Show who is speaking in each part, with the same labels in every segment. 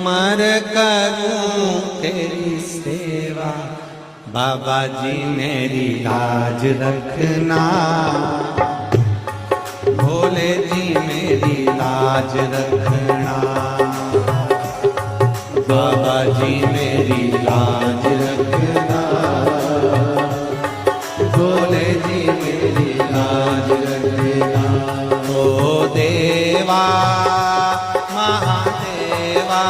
Speaker 1: उम्र करूं तेरी सेवा, बाबा जी मेरी लाज रखना, भोले जी मेरी लाज रखना, बाबा जी मेरी लाज रखना, भोले जी मेरी लाज रखना। ओ देवा महादेवा,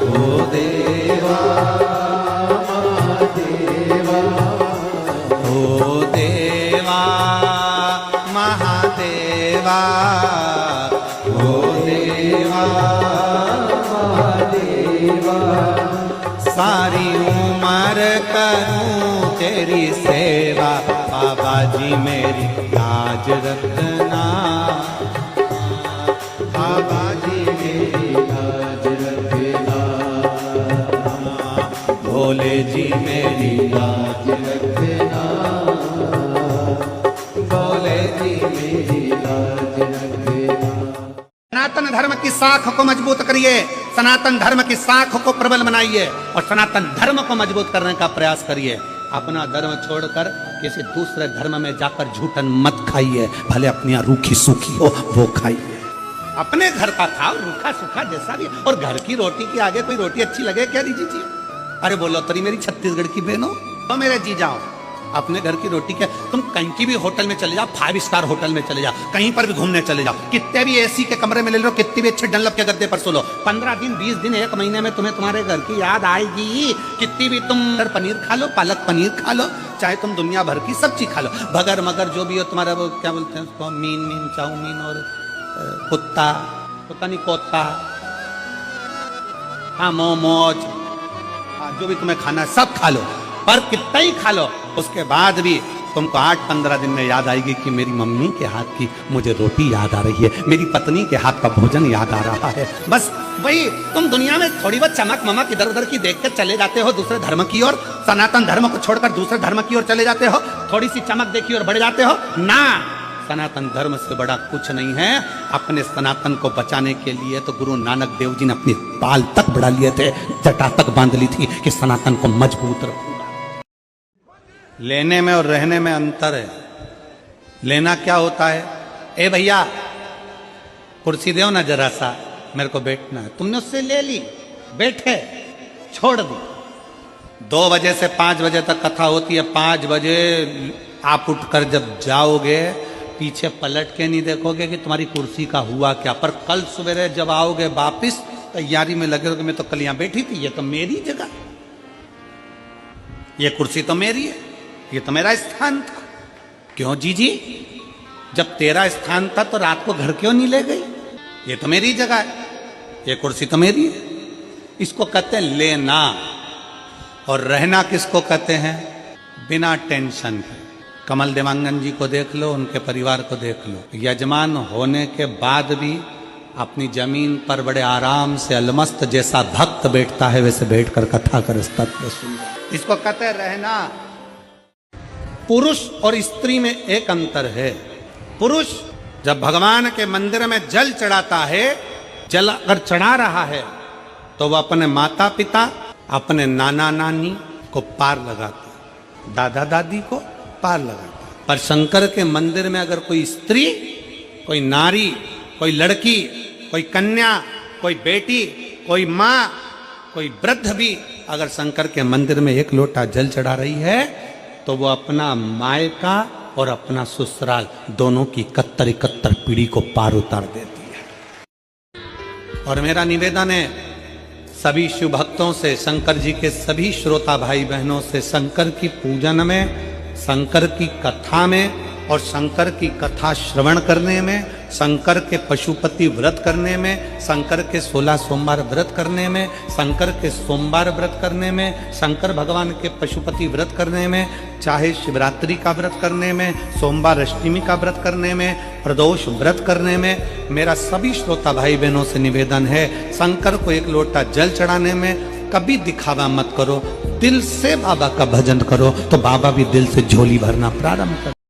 Speaker 1: ओ देवा महादेवा, ओ देवा महादेवा, ओ देवा महादेवा। सारी उम्र करूं तेरी सेवा, बाबा जी मेरी लाज रखना, बाबा जी मेरी लाज रखना, भोले जी मेरी लाज रखना, भोले जी मेरी लाज रखना। सनातन धर्म की साख को मजबूत करिए, सनातन धर्म की साख को प्रबल बनाइए और सनातन धर्म को मजबूत करने का प्रयास करिए। अपना धर्म छोड़कर किसी दूसरे धर्म में जाकर झूठन मत खाइए, भले अपनी रूखी सूखी हो वो खाइए। अपने घर का खाओ, रूखा सूखा जैसा भी। और घर की रोटी के आगे कोई रोटी अच्छी लगे क्या दीजिए जी? अरे बोलो तरी मेरी छत्तीसगढ़ की बहनों, तो मेरे जी जाओ, अपने घर की रोटी क्या, तुम कहीं की भी होटल में चले जाओ, 5 स्टार होटल में चले जाओ, कहीं पर भी घूमने चले जाओ, कितने भी एसी के कमरे में ले लो, कितने भी अच्छे डनलप के गद्दे पर सो लो, 15 दिन 20 दिन 1 महीने में तुम्हें तुम्हारे घर की याद आएगी। कितनी भी तुम पनीर खा लो, पालक पनीर खा लो, चाहे तुम दुनिया भर की सब्जी खा लो, बगर मगर जो भी हो तुम्हारा, वो क्या बोलते हैं उसको, मीन चाउमीन और कुत्ता, पता नहीं कोता, हाँ मोमोज, हाँ जो भी तुम्हें खाना है सब खा लो, पर कितना ही खा लो, उसके बाद भी तुमको 8-15 दिन में याद आएगी कि मेरी मम्मी के हाथ की मुझे रोटी याद आ रही है, मेरी पत्नी के हाथ का भोजन याद आ रहा है। बस वही तुम दुनिया में थोड़ी बहुत चमक ममक इधर उधर की देख कर चले जाते हो दूसरे धर्म की ओर, सनातन धर्म को छोड़कर दूसरे धर्म की ओर चले जाते हो, थोड़ी सी चमक देखी और बढ़ जाते हो ना। सनातन धर्म से बड़ा कुछ नहीं है। अपने सनातन को बचाने के लिए तो गुरु नानक देव जी ने अपने बाल तक बढ़ा लिए थे, जटा तक बांध ली थी कि सनातन को मजबूत रखूंगा। लेने में और रहने में अंतर है। लेना क्या होता है, ए भैया कुर्सी दो ना जरा सा, मेरे को बैठना है, तुमने उससे ले ली, बैठे, छोड़ दी। 2 बजे से 5 बजे तक कथा होती है, 5 बजे आप उठकर जब जाओगे पीछे पलट के नहीं देखोगे कि तुम्हारी कुर्सी का हुआ क्या, पर कल सवेरे जब आओगे वापिस तैयारी में लगे रहोगे, मैं तो कल यहां बैठी थी, ये तो मेरी जगह, ये कुर्सी तो मेरी है, ये तो मेरा स्थान था। क्यों जीजी, जब तेरा स्थान था तो रात को घर क्यों नहीं ले गई? ये तो मेरी जगह है, ये कुर्सी तो मेरी है। इसको कहते हैं लेना। और रहना किसको कहते हैं? बिना टेंशन के। कमल देवांगन जी को देख लो, उनके परिवार को देख लो, यजमान होने के बाद भी अपनी जमीन पर बड़े आराम से अलमस्त जैसा भक्त बैठता है वैसे बैठकर कथा कर तत्व सुन। इसको कहते हैं रहना। पुरुष और स्त्री में एक अंतर है। पुरुष जब भगवान के मंदिर में जल चढ़ाता है, जल अगर चढ़ा रहा है तो वह अपने माता पिता, अपने नाना नानी को पार लगाता है, दादा दादी को पार लगाता है। पर शंकर के मंदिर में अगर कोई स्त्री, कोई नारी, कोई लड़की, कोई कन्या, कोई बेटी, कोई माँ, कोई वृद्ध भी अगर शंकर के मंदिर में 1 लोटा जल चढ़ा रही है तो वो अपना मायका और अपना ससुराल दोनों की 71 पीढ़ी को पार उतार देती है। और मेरा निवेदन है सभी शिव भक्तों से, शंकर जी के सभी श्रोता भाई बहनों से, शंकर की पूजन में, शंकर की कथा में और शंकर की कथा श्रवण करने में, शंकर के पशुपति व्रत करने में, शंकर के 16 सोमवार व्रत करने में, शंकर के सोमवार व्रत करने में, शंकर भगवान के पशुपति व्रत करने में, चाहे शिवरात्रि का व्रत करने में, सोमवार अष्टमी का व्रत करने में, प्रदोष व्रत करने में, मेरा सभी श्रोता भाई बहनों से निवेदन है, शंकर को 1 लोटा जल चढ़ाने में कभी दिखावा मत करो, दिल से बाबा का भजन करो तो बाबा भी दिल से झोली भरना प्रारंभ कर